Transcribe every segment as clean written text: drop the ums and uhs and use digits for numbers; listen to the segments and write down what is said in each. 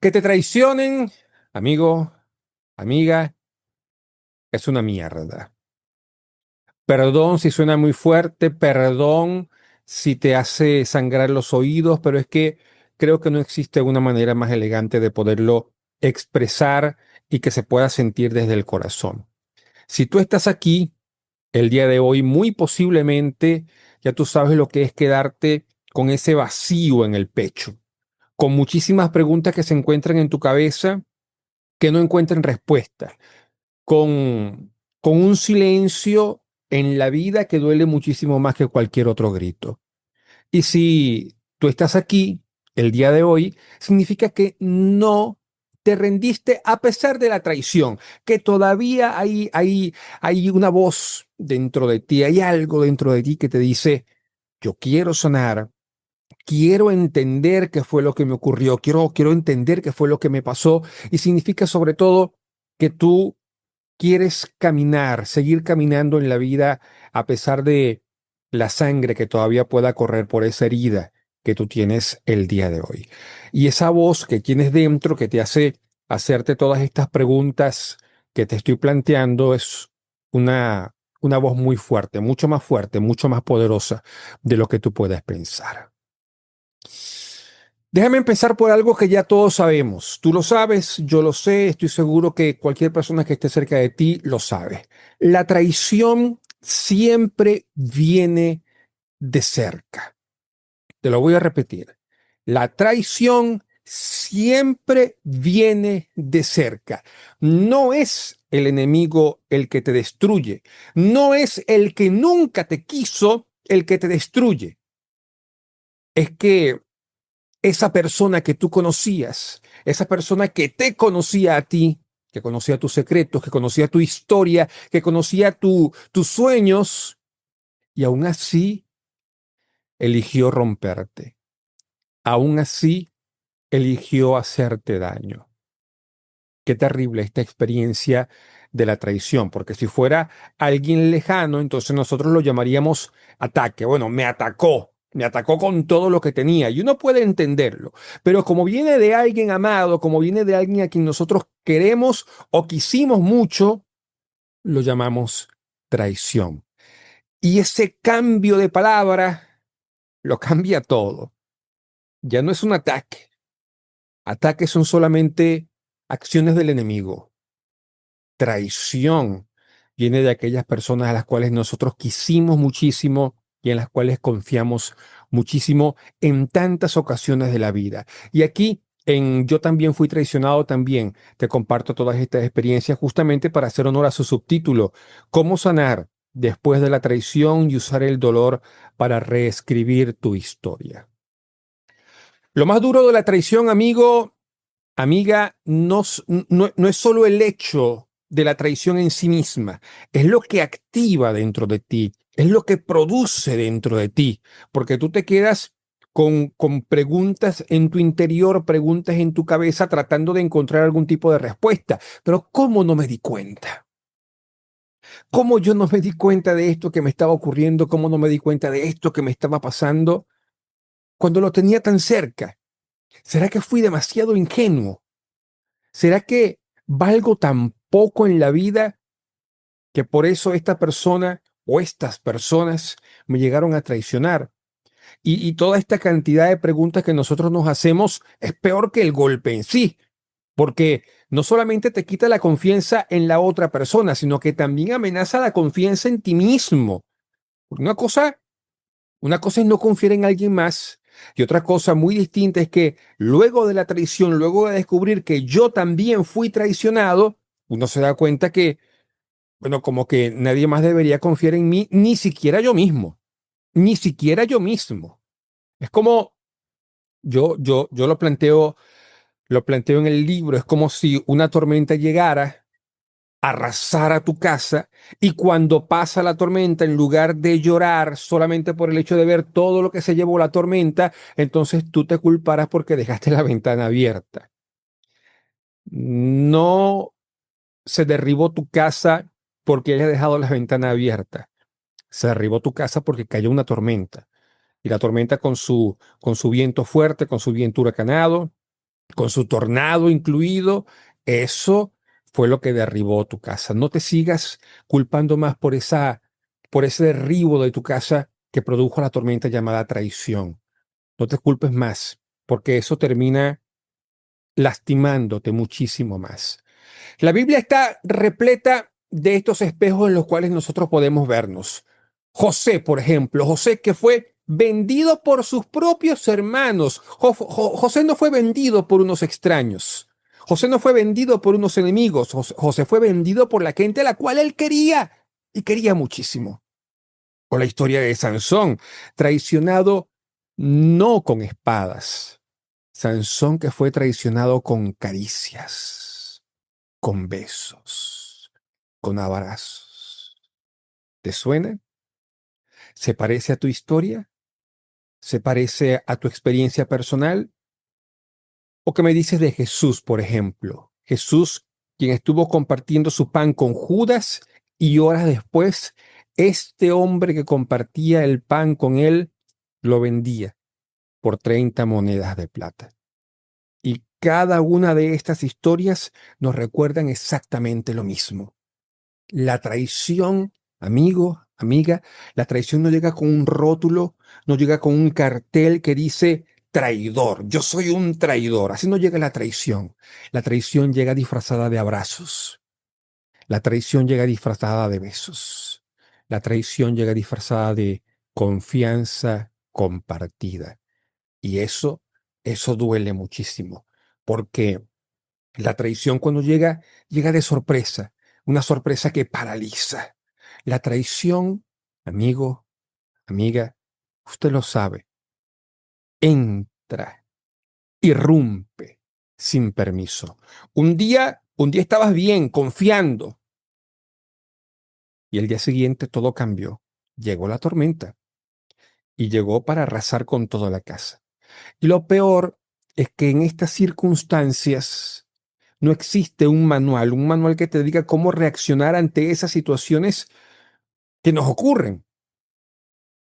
Que te traicionen, amigo, amiga, es una mierda. Perdón si suena muy fuerte, perdón si te hace sangrar los oídos, pero es que creo que no existe una manera más elegante de poderlo expresar y que se pueda sentir desde el corazón. Si tú estás aquí el día de hoy, muy posiblemente ya tú sabes lo que es quedarte con ese vacío en el pecho, con muchísimas preguntas que se encuentran en tu cabeza que no encuentran respuesta, con un silencio en la vida que duele muchísimo más que cualquier otro grito. Y si tú estás aquí el día de hoy, significa que no te rendiste a pesar de la traición, que todavía hay una voz dentro de ti, hay algo dentro de ti que te dice, yo quiero sanar, quiero entender qué fue lo que me ocurrió, quiero entender qué fue lo que me pasó, y significa sobre todo que tú quieres caminar, seguir caminando en la vida a pesar de la sangre que todavía pueda correr por esa herida que tú tienes el día de hoy. Y esa voz que tienes dentro que te hace hacerte todas estas preguntas que te estoy planteando es una voz muy fuerte, mucho más poderosa de lo que tú puedas pensar. Déjame empezar por algo que ya todos sabemos. Tú lo sabes, yo lo sé, estoy seguro que cualquier persona que esté cerca de ti lo sabe. La traición siempre viene de cerca. Te lo voy a repetir. La traición siempre viene de cerca. No es el enemigo el que te destruye. No es el que nunca te quiso el que te destruye. Es que esa persona que tú conocías, esa persona que te conocía a ti, que conocía tus secretos, que conocía tu historia, que conocía tus sueños, y aún así eligió romperte. Aún así eligió hacerte daño. Qué terrible esta experiencia de la traición, porque si fuera alguien lejano, entonces nosotros lo llamaríamos ataque. Bueno, me atacó con todo lo que tenía y uno puede entenderlo, pero como viene de alguien amado, como viene de alguien a quien nosotros queremos o quisimos mucho, lo llamamos traición. Y ese cambio de palabra lo cambia todo. Ya no es un ataque. Ataques son solamente acciones del enemigo. Traición viene de aquellas personas a las cuales nosotros quisimos muchísimo y en las cuales confiamos muchísimo en tantas ocasiones de la vida. Y aquí en Yo también fui traicionado también te comparto todas estas experiencias justamente para hacer honor a su subtítulo, ¿Cómo sanar después de la traición y usar el dolor para reescribir tu historia? Lo más duro de la traición, amigo, amiga, no es solo el hecho de la traición en sí misma, es lo que activa dentro de ti, es lo que produce dentro de ti, porque tú te quedas con preguntas en tu interior, preguntas en tu cabeza, tratando de encontrar algún tipo de respuesta. Pero ¿cómo no me di cuenta? ¿Cómo yo no me di cuenta de esto que me estaba ocurriendo? ¿Cómo no me di cuenta de esto que me estaba pasando cuando lo tenía tan cerca? ¿Será que fui demasiado ingenuo? ¿Será que valgo tan poco en la vida que por eso esta persona o estas personas me llegaron a traicionar? Y toda esta cantidad de preguntas que nosotros nos hacemos es peor que el golpe en sí, porque no solamente te quita la confianza en la otra persona, sino que también amenaza la confianza en ti mismo. Porque una cosa es no confiar en alguien más y otra cosa muy distinta es que luego de la traición, luego de descubrir que yo también fui traicionado, uno se da cuenta que, bueno, como que nadie más debería confiar en mí, ni siquiera yo mismo, ni siquiera yo mismo. Es como yo lo planteo en el libro, es como si una tormenta llegara, arrasara tu casa y cuando pasa la tormenta, en lugar de llorar solamente por el hecho de ver todo lo que se llevó la tormenta, entonces tú te culparás porque dejaste la ventana abierta. No se derribó tu casa porque hayas dejado la ventana abierta. Se derribó tu casa porque cayó una tormenta. Y la tormenta con su viento fuerte, con su viento huracanado, con su tornado incluido, eso fue lo que derribó tu casa. No te sigas culpando más por ese derribo de tu casa que produjo la tormenta llamada traición. No te culpes más, porque eso termina lastimándote muchísimo más. La Biblia está repleta de estos espejos en los cuales nosotros podemos vernos. José, por ejemplo, José que fue vendido por sus propios hermanos. José no fue vendido por unos extraños. José no fue vendido por unos enemigos. José fue vendido por la gente a la cual él quería y quería muchísimo. O la historia de Sansón, traicionado no con espadas. Sansón que fue traicionado con caricias, con besos, con abrazos. ¿Te suena? ¿Se parece a tu historia? ¿Se parece a tu experiencia personal? ¿O qué me dices de Jesús, por ejemplo? Jesús, quien estuvo compartiendo su pan con Judas y horas después, este hombre que compartía el pan con él, lo vendía por 30 monedas de plata. Y cada una de estas historias nos recuerdan exactamente lo mismo. La traición, amigo, amiga, la traición no llega con un rótulo, no llega con un cartel que dice traidor, yo soy un traidor. Así no llega la traición. La traición llega disfrazada de abrazos. La traición llega disfrazada de besos. La traición llega disfrazada de confianza compartida. Y eso duele muchísimo, porque la traición cuando llega, llega de sorpresa, una sorpresa que paraliza. La traición, amigo, amiga, usted lo sabe, entra, irrumpe sin permiso. Un día estabas bien, confiando, y el día siguiente todo cambió. Llegó la tormenta y llegó para arrasar con toda la casa. Y lo peor es que en estas circunstancias no existe un manual que te diga cómo reaccionar ante esas situaciones que nos ocurren.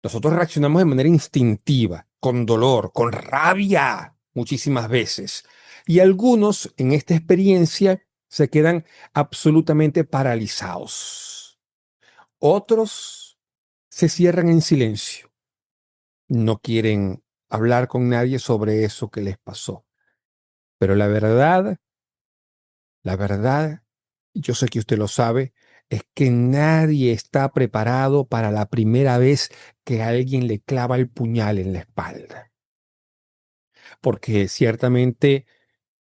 Nosotros reaccionamos de manera instintiva, con dolor, con rabia, muchísimas veces. Y algunos en esta experiencia se quedan absolutamente paralizados. Otros se cierran en silencio. No quieren hablar con nadie sobre eso que les pasó. Pero la verdad, y yo sé que usted lo sabe, es que nadie está preparado para la primera vez que alguien le clava el puñal en la espalda. Porque ciertamente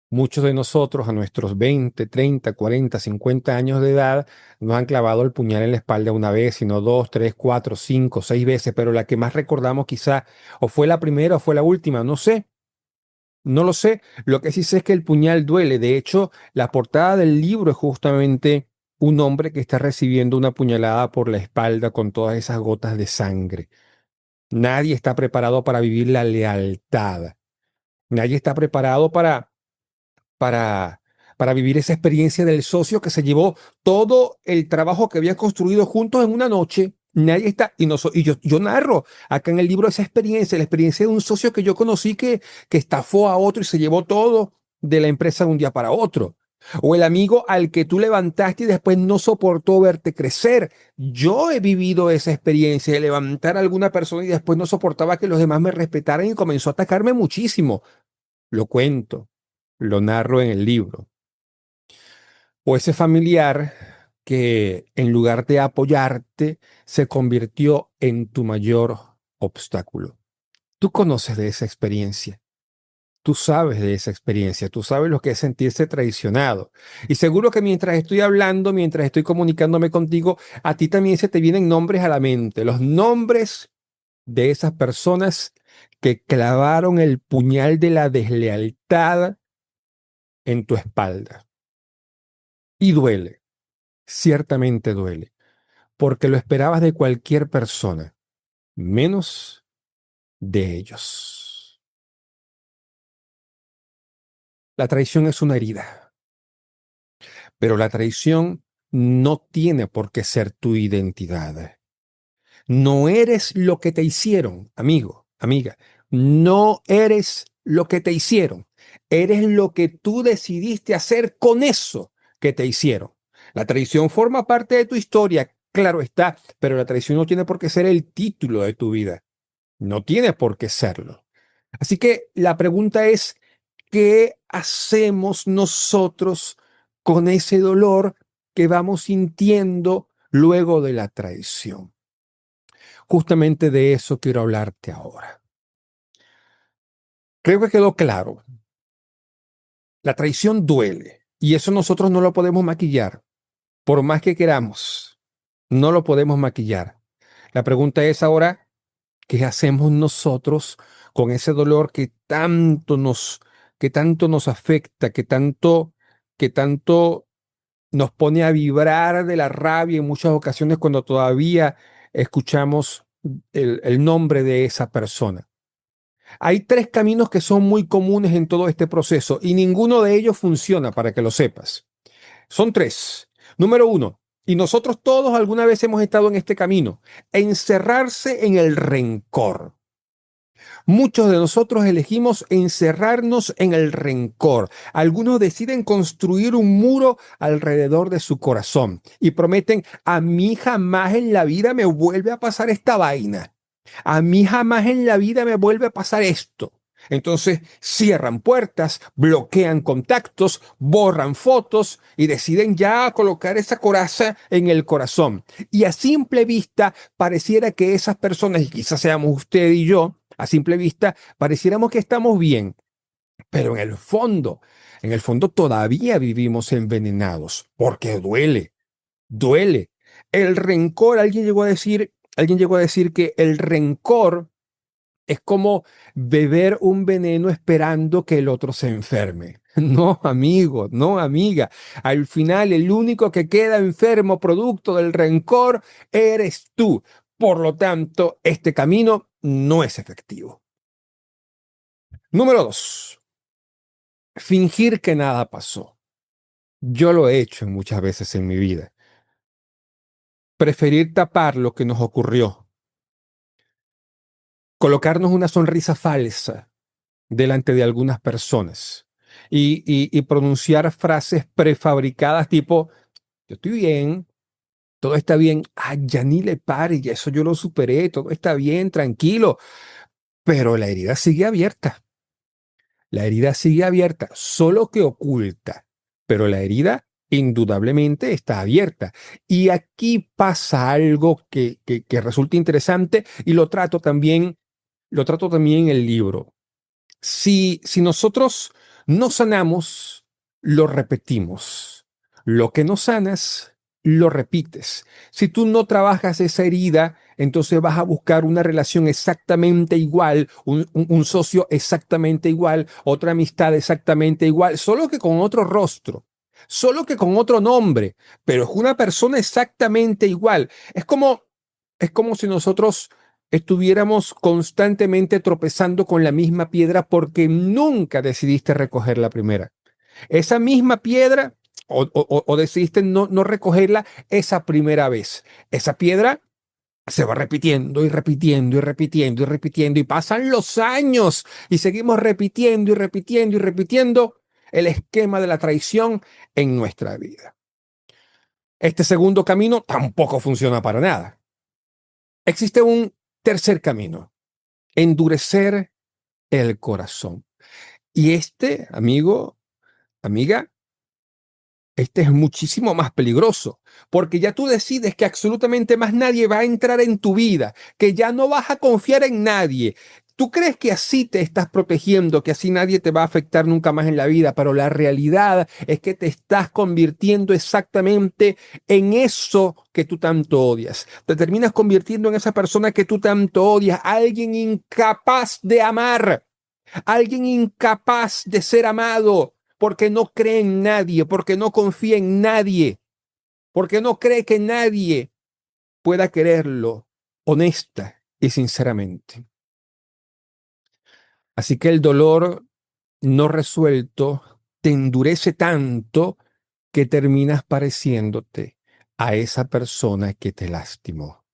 muchos de nosotros a nuestros 20, 30, 40, 50 años de edad nos han clavado el puñal en la espalda una vez, sino dos, tres, cuatro, cinco, seis veces, pero la que más recordamos quizá o fue la primera o fue la última, no sé. No lo sé, lo que sí sé es que el puñal duele. De hecho, la portada del libro es justamente un hombre que está recibiendo una puñalada por la espalda con todas esas gotas de sangre. Nadie está preparado para vivir la lealtad. Nadie está preparado para, para vivir esa experiencia del socio que se llevó todo el trabajo que había construido juntos en una noche. Nadie está, y yo narro acá en el libro esa experiencia, la experiencia de un socio que yo conocí que estafó a otro y se llevó todo de la empresa de un día para otro. O el amigo al que tú levantaste y después no soportó verte crecer. Yo he vivido esa experiencia de levantar a alguna persona y después no soportaba que los demás me respetaran y comenzó a atacarme muchísimo. Lo cuento, lo narro en el libro. O ese familiar que en lugar de apoyarte se convirtió en tu mayor obstáculo. Tú conoces de esa experiencia. Tú sabes de esa experiencia, tú sabes lo que es sentirse traicionado. Y seguro que mientras estoy hablando, mientras estoy comunicándome contigo, a ti también se te vienen nombres a la mente, los nombres de esas personas que clavaron el puñal de la deslealtad en tu espalda. Y duele, ciertamente duele, porque lo esperabas de cualquier persona, menos de ellos. La traición es una herida, pero la traición no tiene por qué ser tu identidad. No eres lo que te hicieron, amigo, amiga. No eres lo que te hicieron. Eres lo que tú decidiste hacer con eso que te hicieron. La traición forma parte de tu historia, claro está, pero la traición no tiene por qué ser el título de tu vida. No tiene por qué serlo. Así que la pregunta es, ¿qué hacemos nosotros con ese dolor que vamos sintiendo luego de la traición? Justamente de eso quiero hablarte ahora. Creo que quedó claro. La traición duele y eso nosotros no lo podemos maquillar. Por más que queramos, no lo podemos maquillar. La pregunta es ahora, ¿qué hacemos nosotros con ese dolor que tanto nos afecta, que tanto nos pone a vibrar de la rabia en muchas ocasiones cuando todavía escuchamos el nombre de esa persona? Hay tres caminos que son muy comunes en todo este proceso y ninguno de ellos funciona, para que lo sepas. Son tres. Número uno, y nosotros todos alguna vez hemos estado en este camino, encerrarse en el rencor. Muchos de nosotros elegimos encerrarnos en el rencor. Algunos deciden construir un muro alrededor de su corazón y prometen, a mí jamás en la vida me vuelve a pasar esta vaina. A mí jamás en la vida me vuelve a pasar esto. Entonces cierran puertas, bloquean contactos, borran fotos y deciden ya colocar esa coraza en el corazón. Y a simple vista pareciera que esas personas, y quizás seamos usted y yo, a simple vista pareciéramos que estamos bien, pero en el fondo todavía vivimos envenenados, porque duele, duele. El rencor, alguien llegó a decir que el rencor es como beber un veneno esperando que el otro se enferme. No, amigo, no, amiga. Al final, el único que queda enfermo producto del rencor eres tú. Por lo tanto, este camino no es efectivo. Número dos, fingir que nada pasó. Yo lo he hecho muchas veces en mi vida. Preferir tapar lo que nos ocurrió. Colocarnos una sonrisa falsa delante de algunas personas y pronunciar frases prefabricadas tipo, yo estoy bien, todo está bien, ay, ya ni le pare, ya eso yo lo superé, todo está bien, tranquilo, pero la herida sigue abierta, la herida sigue abierta, solo que oculta, pero la herida indudablemente está abierta. Y aquí pasa algo que resulta interesante y lo trato también en el libro. Si nosotros no sanamos, lo repetimos. Lo que no sanas, lo repites. Si tú no trabajas esa herida, entonces vas a buscar una relación exactamente igual, un socio exactamente igual, otra amistad exactamente igual, solo que con otro rostro, solo que con otro nombre, pero es una persona exactamente igual. Es como si nosotros estuviéramos constantemente tropezando con la misma piedra porque nunca decidiste recoger la primera. Esa misma piedra o decidiste no recogerla esa primera vez. Esa piedra se va repitiendo y repitiendo y repitiendo y repitiendo y pasan los años y seguimos repitiendo y repitiendo y repitiendo el esquema de la traición en nuestra vida. Este segundo camino tampoco funciona para nada. Existe un tercer camino: endurecer el corazón. Y este, amigo, amiga, este es muchísimo más peligroso, porque ya tú decides que absolutamente más nadie va a entrar en tu vida, que ya no vas a confiar en nadie. Tú crees que así te estás protegiendo, que así nadie te va a afectar nunca más en la vida, pero la realidad es que te estás convirtiendo exactamente en eso que tú tanto odias. Te terminas convirtiendo en esa persona que tú tanto odias, alguien incapaz de amar, alguien incapaz de ser amado, porque no cree en nadie, porque no confía en nadie, porque no cree que nadie pueda quererlo honesta y sinceramente. Así que el dolor no resuelto te endurece tanto que terminas pareciéndote a esa persona que te lastimó.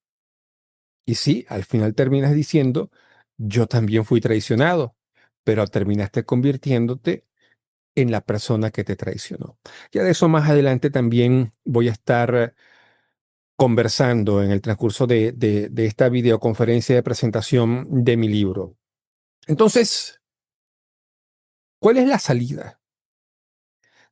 Y sí, al final terminas diciendo, yo también fui traicionado, pero terminaste convirtiéndote en la persona que te traicionó. Ya de eso más adelante también voy a estar conversando en el transcurso de esta videoconferencia de presentación de mi libro. Entonces, ¿cuál es la salida?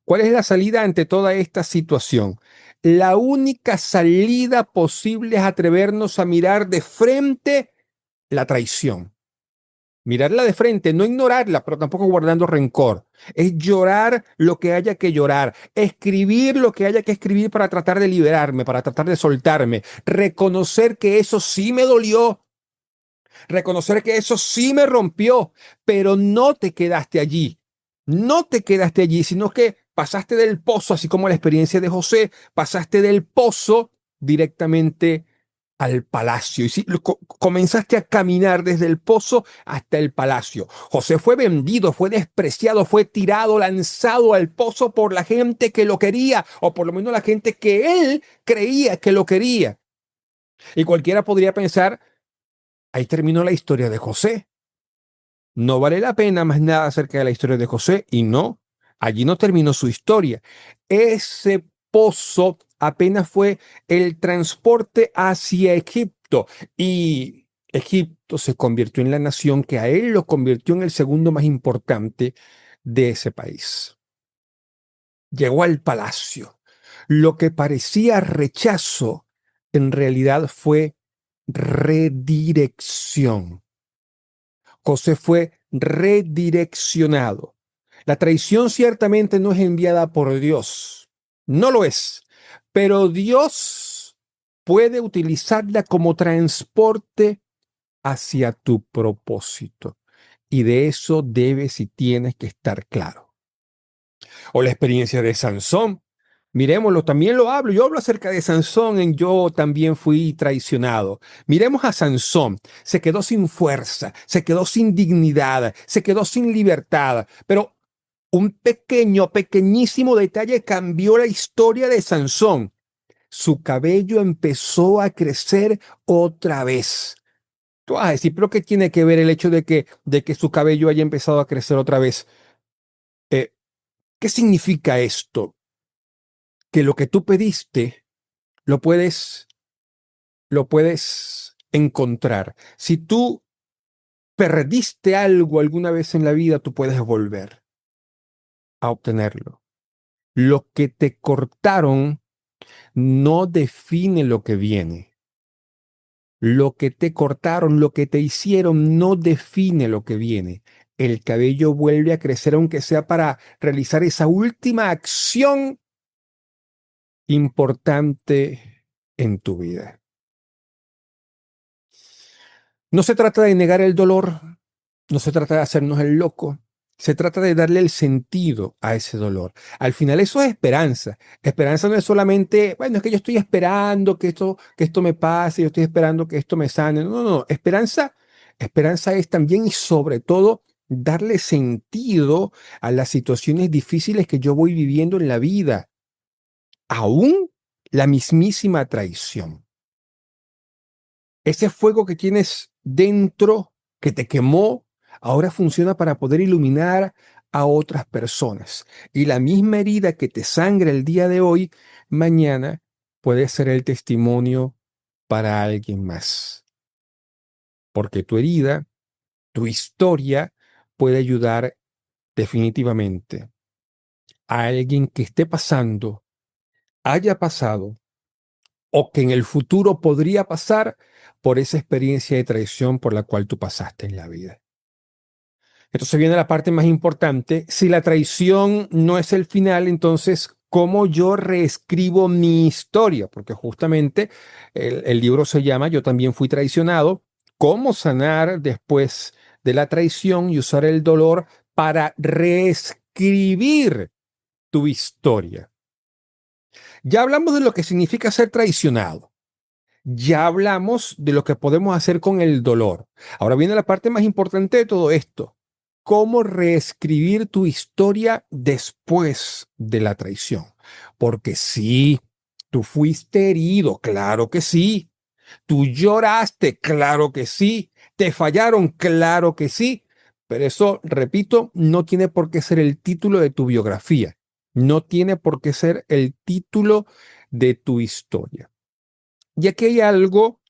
¿Cuál es la salida ante toda esta situación? La única salida posible es atrevernos a mirar de frente la traición. Mirarla de frente, no ignorarla, pero tampoco guardando rencor. Es llorar lo que haya que llorar, escribir lo que haya que escribir para tratar de liberarme, para tratar de soltarme, reconocer que eso sí me dolió, reconocer que eso sí me rompió, pero no te quedaste allí. No te quedaste allí, sino que pasaste del pozo, así como la experiencia de José, pasaste del pozo directamente al palacio. Y sí, comenzaste a caminar desde el pozo hasta el palacio. José fue vendido, fue despreciado, fue tirado, lanzado al pozo por la gente que lo quería, o por lo menos la gente que él creía que lo quería. Y cualquiera podría pensar, ahí terminó la historia de José. No vale la pena más nada acerca de la historia de José. Y no, allí no terminó su historia. Ese pozo apenas fue el transporte hacia Egipto. Y Egipto se convirtió en la nación que a él lo convirtió en el segundo más importante de ese país. Llegó al palacio. Lo que parecía rechazo, en realidad fue redirección. José fue redireccionado. La traición ciertamente no es enviada por Dios, no lo es, pero Dios puede utilizarla como transporte hacia tu propósito. Y de eso debes y tienes que estar claro. O la experiencia de Sansón. Miremoslo, también lo hablo. Yo hablo acerca de Sansón en Yo también fui traicionado. Miremos a Sansón. Se quedó sin fuerza, se quedó sin dignidad, se quedó sin libertad. Pero un pequeñísimo detalle cambió la historia de Sansón. Su cabello empezó a crecer otra vez. Tú vas a decir, pero ¿qué tiene que ver el hecho de que su cabello haya empezado a crecer otra vez? Eh, ¿Qué significa esto? Que lo que tú pediste lo puedes encontrar. Si tú perdiste algo alguna vez en la vida, tú puedes volver a obtenerlo. Lo que te cortaron no define lo que viene. Lo que te cortaron, lo que te hicieron, no define lo que viene. El cabello vuelve a crecer, aunque sea para realizar esa última acción importante en tu vida. No se trata de negar el dolor, no se trata de hacernos el loco, se trata de darle el sentido a ese dolor. Al final eso es esperanza. Esperanza no es solamente, bueno, es que yo estoy esperando que esto me pase, yo estoy esperando que esto me sane. No, no, no. Esperanza es también y sobre todo darle sentido a las situaciones difíciles que yo voy viviendo en la vida. Aún la mismísima traición. Ese fuego que tienes dentro, que te quemó, ahora funciona para poder iluminar a otras personas. Y la misma herida que te sangra el día de hoy, mañana puede ser el testimonio para alguien más. Porque tu herida, tu historia, puede ayudar definitivamente a alguien que esté pasando, haya pasado o que en el futuro podría pasar por esa experiencia de traición por la cual tú pasaste en la vida. Entonces viene la parte más importante. Si la traición no es el final, entonces, ¿cómo yo reescribo mi historia? Porque justamente el libro se llama Yo también fui traicionado. ¿Cómo sanar después de la traición y usar el dolor para reescribir tu historia? Ya hablamos de lo que significa ser traicionado. Ya hablamos de lo que podemos hacer con el dolor. Ahora viene la parte más importante de todo esto. ¿Cómo reescribir tu historia después de la traición? Porque sí, tú fuiste herido, claro que sí. Tú lloraste, claro que sí. Te fallaron, claro que sí. Pero eso, repito, no tiene por qué ser el título de tu biografía. No tiene por qué ser el título de tu historia. Y aquí hay algo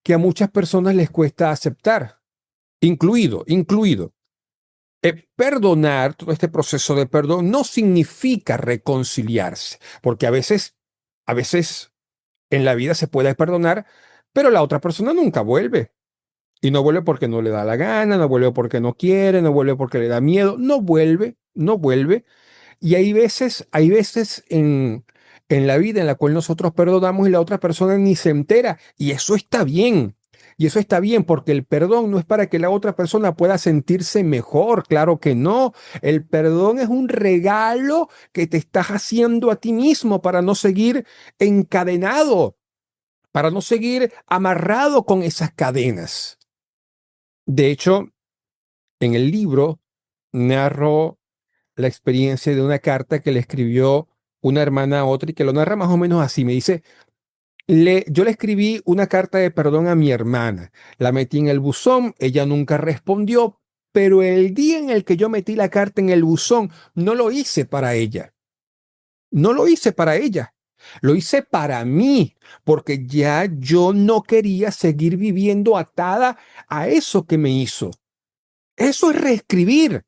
que a muchas personas les cuesta aceptar, incluido. Perdonar, todo este proceso de perdón no significa reconciliarse, porque a veces en la vida se puede perdonar, pero la otra persona nunca vuelve. Y no vuelve porque no le da la gana, no vuelve porque no quiere, no vuelve porque le da miedo, no vuelve. Y hay veces en la vida en la cual nosotros perdonamos y la otra persona ni se entera. Y eso está bien. Y eso está bien porque el perdón no es para que la otra persona pueda sentirse mejor. Claro que no. El perdón es un regalo que te estás haciendo a ti mismo para no seguir encadenado, para no seguir amarrado con esas cadenas. De hecho, en el libro narro la experiencia de una carta que le escribió una hermana a otra y que lo narra más o menos así. Me dice, yo le escribí una carta de perdón a mi hermana, la metí en el buzón, ella nunca respondió, pero el día en el que yo metí la carta en el buzón, no lo hice para ella, no lo hice para ella. Lo hice para mí, porque ya yo no quería seguir viviendo atada a eso que me hizo. Eso es reescribir.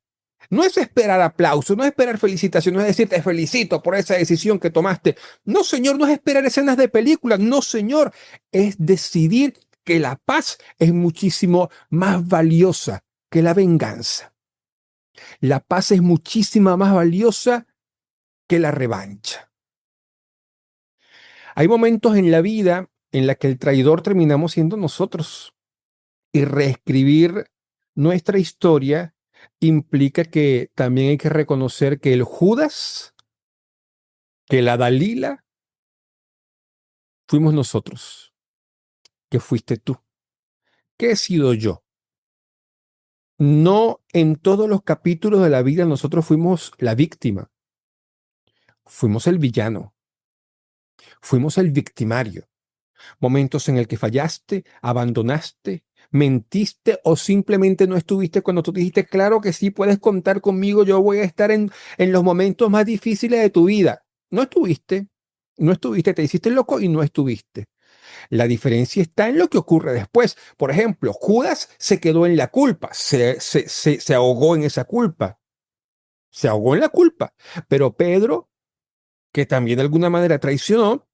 No es esperar aplausos, no es esperar felicitaciones, no es decir te felicito por esa decisión que tomaste. No, señor, no es esperar escenas de película. No, señor, es decidir que la paz es muchísimo más valiosa que la venganza. La paz es muchísimo más valiosa que la revancha. Hay momentos en la vida en la que el traidor terminamos siendo nosotros y reescribir nuestra historia implica que también hay que reconocer que el Judas, que la Dalila, fuimos nosotros, que fuiste tú, que he sido yo. No en todos los capítulos de la vida nosotros fuimos la víctima, fuimos el villano, fuimos el victimario. Momentos en el que fallaste, abandonaste, mentiste o simplemente no estuviste cuando tú dijiste, claro que sí, puedes contar conmigo, yo voy a estar en los momentos más difíciles de tu vida. No estuviste, no estuviste, te hiciste loco y no estuviste. La diferencia está en lo que ocurre después. Por ejemplo, Judas se quedó en la culpa, se ahogó en esa culpa, se ahogó en la culpa. Pero Pedro, que también de alguna manera traicionó,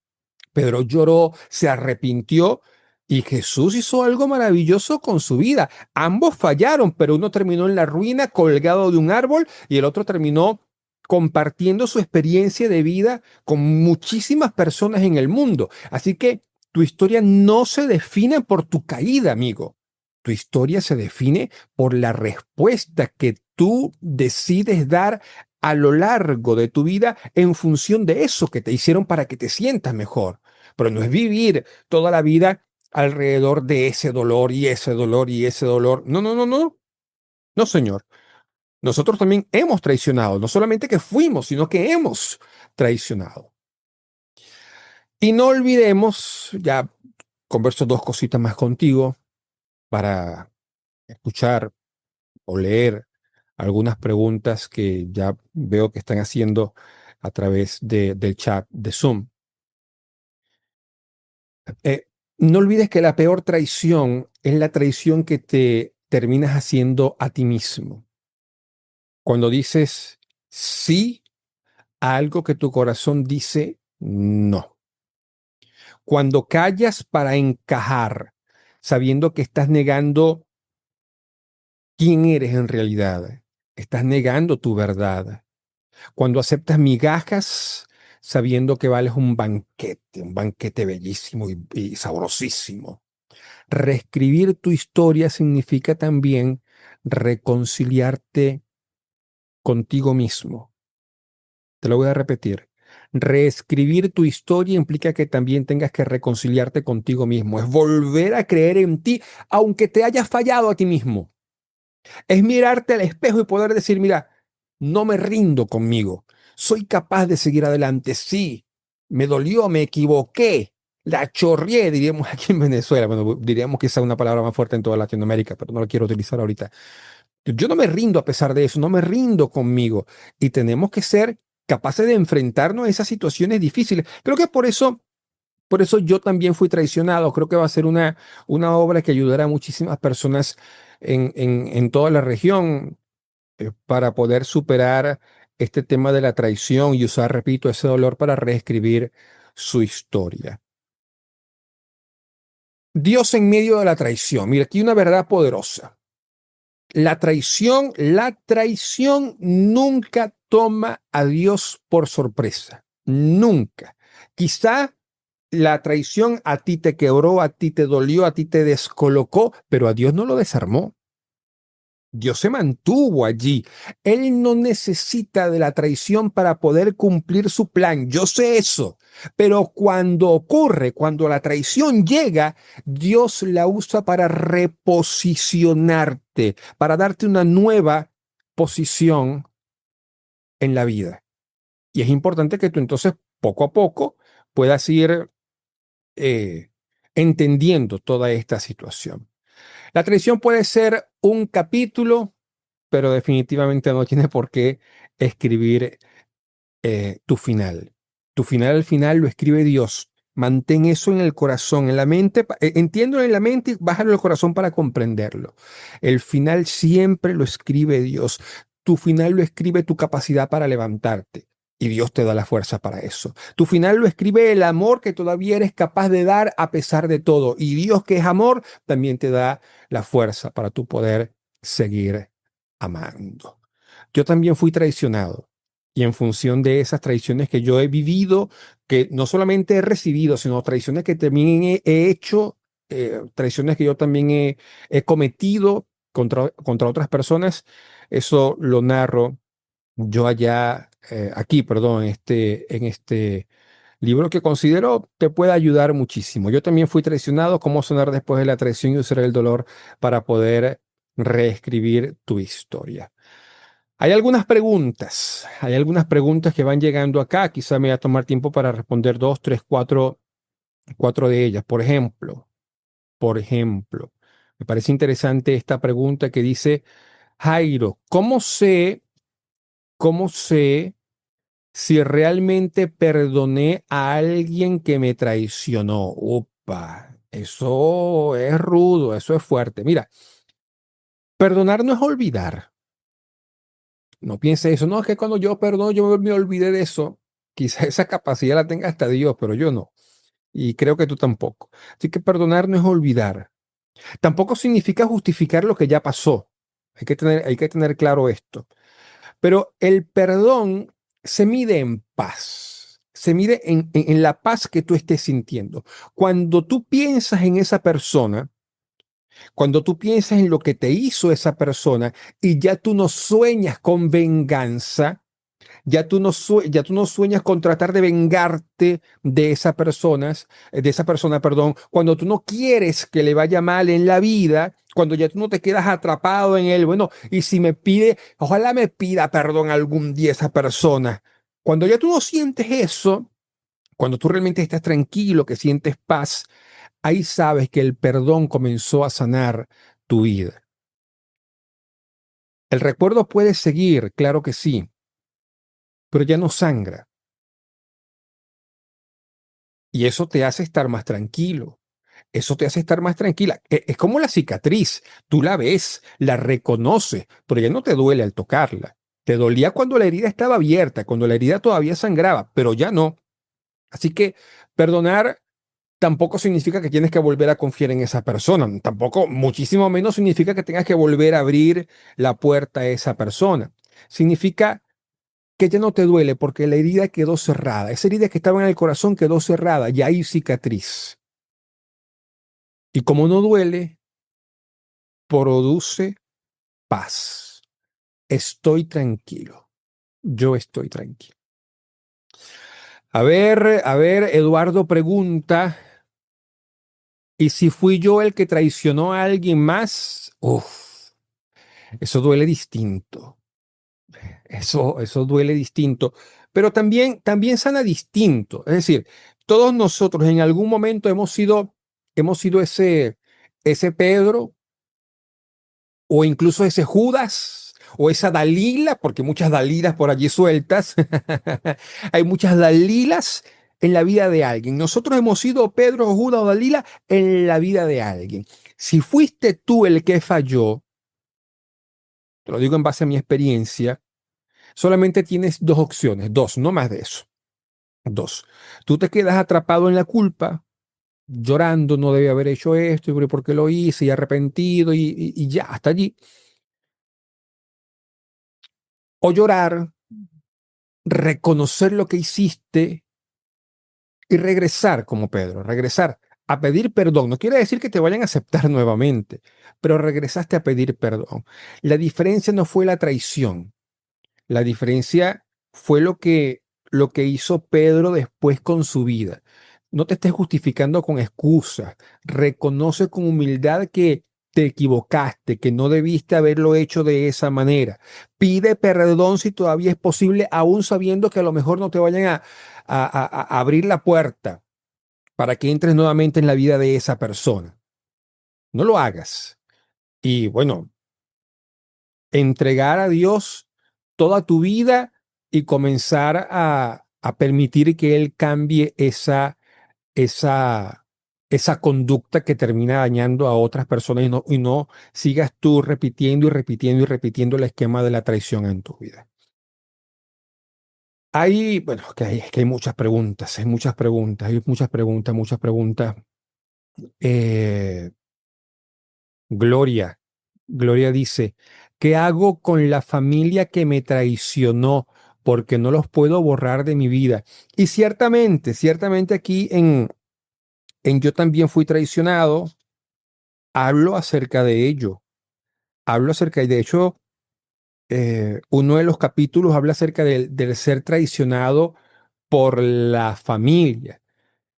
Pedro lloró, se arrepintió y Jesús hizo algo maravilloso con su vida. Ambos fallaron, pero uno terminó en la ruina colgado de un árbol y el otro terminó compartiendo su experiencia de vida con muchísimas personas en el mundo. Así que tu historia no se define por tu caída, amigo. Tu historia se define por la respuesta que tú decides dar a lo largo de tu vida en función de eso que te hicieron para que te sientas mejor. Pero no es vivir toda la vida alrededor de ese dolor y ese dolor y ese dolor. No, no, no, no. No, señor. Nosotros también hemos traicionado. No solamente que fuimos, sino que hemos traicionado. Y no olvidemos, ya converso dos cositas más contigo para escuchar o leer algunas preguntas que ya veo que están haciendo a través del chat de Zoom. Eh, no olvides que la peor traición es la traición que te terminas haciendo a ti mismo. Cuando dices sí a algo que tu corazón dice no. Cuando callas para encajar, sabiendo que estás negando quién eres en realidad. Estás negando tu verdad. Cuando aceptas migajas, sabiendo que vales un banquete bellísimo y sabrosísimo. Reescribir tu historia significa también reconciliarte contigo mismo. Te lo voy a repetir. Reescribir tu historia implica que también tengas que reconciliarte contigo mismo. Es volver a creer en ti, aunque te hayas fallado a ti mismo. Es mirarte al espejo y poder decir, mira, no me rindo conmigo. Soy capaz de seguir adelante. Sí, me dolió, me equivoqué, la chorrié, diríamos aquí en Venezuela. Bueno, diríamos que esa es una palabra más fuerte en toda Latinoamérica, pero no la quiero utilizar ahorita. Yo no me rindo a pesar de eso, no me rindo conmigo. Y tenemos que ser capaces de enfrentarnos a esas situaciones difíciles. Creo que por eso yo también fui traicionado. Creo que va a ser una obra que ayudará a muchísimas personas en toda la región para poder superar este tema de la traición y usar, repito, ese dolor para reescribir su historia. Dios en medio de la traición. Mira, aquí una verdad poderosa. La traición nunca toma a Dios por sorpresa. Nunca. Quizá la traición a ti te quebró, a ti te dolió, a ti te descolocó, pero a Dios no lo desarmó. Dios se mantuvo allí. Él no necesita de la traición para poder cumplir su plan. Yo sé eso. Pero cuando ocurre, cuando la traición llega, Dios la usa para reposicionarte, para darte una nueva posición en la vida. Y es importante que tú entonces poco a poco puedas ir eh, entendiendo toda esta situación. La traición puede ser un capítulo, pero definitivamente no tiene por qué escribir tu final. Tu final al final lo escribe Dios. Mantén eso en el corazón, en la mente, entiéndelo en la mente y bájalo al corazón para comprenderlo. El final siempre lo escribe Dios. Tu final lo escribe tu capacidad para levantarte. Y Dios te da la fuerza para eso. Tu final lo escribe el amor que todavía eres capaz de dar a pesar de todo. Y Dios, que es amor, también te da la fuerza para tu poder seguir amando. Yo también fui traicionado. Y en función de esas traiciones que yo he vivido, que no solamente he recibido, sino traiciones que también he hecho, traiciones que yo también he cometido contra otras personas, eso lo narro yo allá, aquí, perdón, en este libro que considero te puede ayudar muchísimo. Yo también fui traicionado, cómo sonar después de la traición y usar el dolor para poder reescribir tu historia. Hay algunas preguntas que van llegando acá. Quizá me va a tomar tiempo para responder dos, tres, cuatro de ellas. Por ejemplo, me parece interesante esta pregunta que dice, Jairo, ¿cómo sé si realmente perdoné a alguien que me traicionó? Upa, eso es rudo, eso es fuerte. Mira, perdonar no es olvidar. No piense eso. No, es que cuando yo perdono, yo me olvidé de eso. Quizá esa capacidad la tenga hasta Dios, pero yo no. Y creo que tú tampoco. Así que perdonar no es olvidar. Tampoco significa justificar lo que ya pasó. Hay que tener claro esto. Pero el perdón se mide en paz. Se mide en la paz que tú estés sintiendo. Cuando tú piensas en esa persona, cuando tú piensas en lo que te hizo esa persona y ya tú no sueñas con venganza, ya tú no sueñas con tratar de vengarte de esa persona, perdón, cuando tú no quieres que le vaya mal en la vida, cuando ya tú no te quedas atrapado en él, bueno, y si me pide, ojalá me pida perdón algún día esa persona. Cuando ya tú no sientes eso, cuando tú realmente estás tranquilo, que sientes paz, ahí sabes que el perdón comenzó a sanar tu vida. El recuerdo puede seguir, claro que sí, pero ya no sangra. Y eso te hace estar más tranquilo. Eso te hace estar más tranquila. Es como la cicatriz. Tú la ves, la reconoces, pero ya no te duele al tocarla. Te dolía cuando la herida estaba abierta, cuando la herida todavía sangraba, pero ya no. Así que perdonar tampoco significa que tienes que volver a confiar en esa persona. Tampoco, muchísimo menos significa que tengas que volver a abrir la puerta a esa persona. Significa que ya no te duele porque la herida quedó cerrada. Esa herida que estaba en el corazón quedó cerrada, ya hay cicatriz. Y como no duele, produce paz. Estoy tranquilo. Yo estoy tranquilo. A ver, Eduardo pregunta, ¿y si fui yo el que traicionó a alguien más? Uf, eso duele distinto. Eso duele distinto. Pero también sana distinto. Es decir, todos nosotros en algún momento hemos sido ese Pedro o incluso ese Judas o esa Dalila, porque muchas Dalilas por allí sueltas. Hay muchas Dalilas en la vida de alguien. Nosotros hemos sido Pedro, Judas o Dalila en la vida de alguien. Si fuiste tú el que falló, te lo digo en base a mi experiencia, solamente tienes dos opciones, dos, no más de eso. Dos. Tú te quedas atrapado en la culpa, llorando, no debía haber hecho esto, y por qué lo hice, y arrepentido, y ya, hasta allí. O llorar, reconocer lo que hiciste y regresar como Pedro, regresar a pedir perdón. No quiere decir que te vayan a aceptar nuevamente, pero regresaste a pedir perdón. La diferencia no fue la traición. La diferencia fue lo que hizo Pedro después con su vida. No te estés justificando con excusas. Reconoce con humildad que te equivocaste, que no debiste haberlo hecho de esa manera. Pide perdón si todavía es posible, aún sabiendo que a lo mejor no te vayan a abrir la puerta para que entres nuevamente en la vida de esa persona. No lo hagas. Y bueno, entregar a Dios toda tu vida y comenzar a permitir que Él cambie esa, esa conducta que termina dañando a otras personas y no sigas tú repitiendo y repitiendo y repitiendo el esquema de la traición en tu vida. Hay, bueno, es que hay muchas preguntas, hay muchas preguntas, hay muchas preguntas, muchas preguntas. Eh, Gloria. Gloria dice, ¿qué hago con la familia que me traicionó? Porque no los puedo borrar de mi vida. Y ciertamente aquí en Yo también fui traicionado, hablo acerca de ello. Hablo acerca, de hecho, uno de los capítulos habla acerca del ser traicionado por la familia.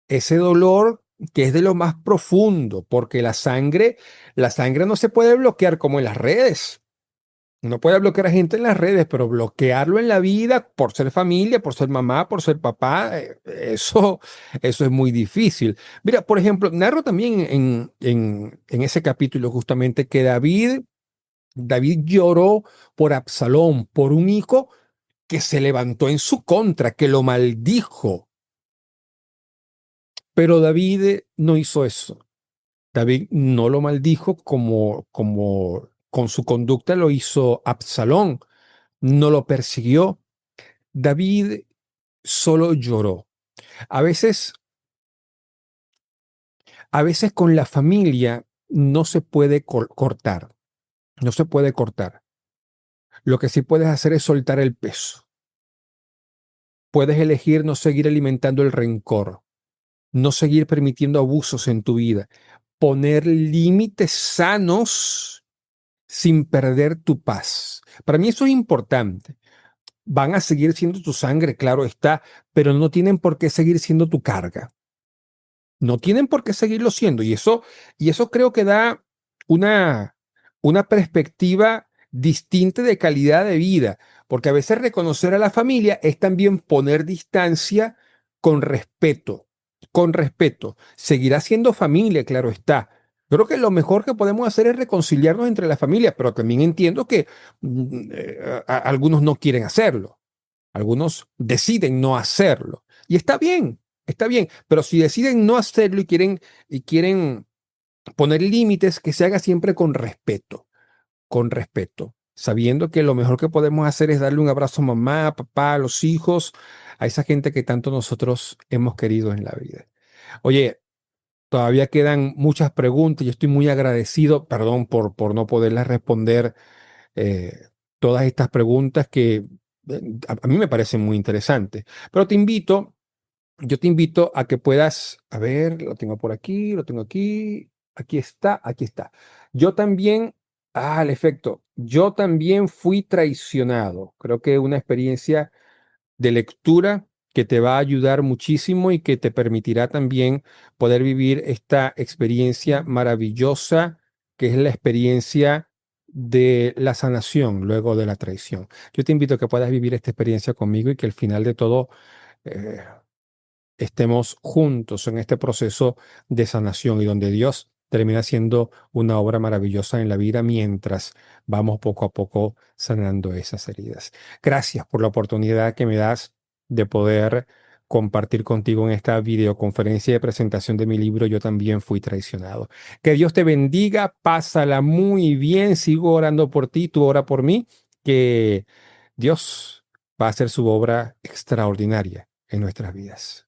Ese dolor que es de lo más profundo, porque la sangre no se puede bloquear como en las redes. No puede bloquear a gente en las redes, pero bloquearlo en la vida por ser familia, por ser mamá, por ser papá, eso es muy difícil. Mira, por ejemplo, narro también en ese capítulo justamente que David lloró por Absalón, por un hijo que se levantó en su contra, que lo maldijo. Pero David no hizo eso. David no lo maldijo como con su conducta lo hizo Absalón. No lo persiguió. David solo lloró. A veces, a veces con la familia no se puede cortar, no se puede cortar. Lo que sí puedes hacer es soltar el peso. Puedes elegir no seguir alimentando el rencor, no seguir permitiendo abusos en tu vida, poner límites sanos sin perder tu paz. Para mí eso es importante. Van a seguir siendo tu sangre, claro está, pero no tienen por qué seguir siendo tu carga. No tienen por qué seguirlo siendo. Y eso creo que da una, una perspectiva distinta de calidad de vida, porque a veces reconocer a la familia es también poner distancia con respeto, con respeto. Seguirá siendo familia, claro está. Creo que lo mejor que podemos hacer es reconciliarnos entre las familias, pero también entiendo que algunos no quieren hacerlo. Algunos deciden no hacerlo. Y está bien, pero si deciden no hacerlo y quieren poner límites, que se haga siempre con respeto, sabiendo que lo mejor que podemos hacer es darle un abrazo a mamá, a papá, a los hijos, a esa gente que tanto nosotros hemos querido en la vida. Oye, todavía quedan muchas preguntas. Yo estoy muy agradecido, perdón por no poderles responder eh, todas estas preguntas que a mí me parecen muy interesantes. Pero yo te invito a que puedas, a ver, lo tengo por aquí, lo tengo aquí, aquí está, aquí está. Yo también, al efecto, yo también fui traicionado. Creo que una experiencia de lectura que te va a ayudar muchísimo y que te permitirá también poder vivir esta experiencia maravillosa que es la experiencia de la sanación luego de la traición. Yo te invito a que puedas vivir esta experiencia conmigo y que al final de todo eh, estemos juntos en este proceso de sanación y donde Dios termina siendo una obra maravillosa en la vida mientras vamos poco a poco sanando esas heridas. Gracias por la oportunidad que me das de poder compartir contigo en esta videoconferencia de presentación de mi libro Yo también fui traicionado. Que Dios te bendiga, pásala muy bien, sigo orando por ti, tú ora por mí, que Dios va a hacer su obra extraordinaria en nuestras vidas.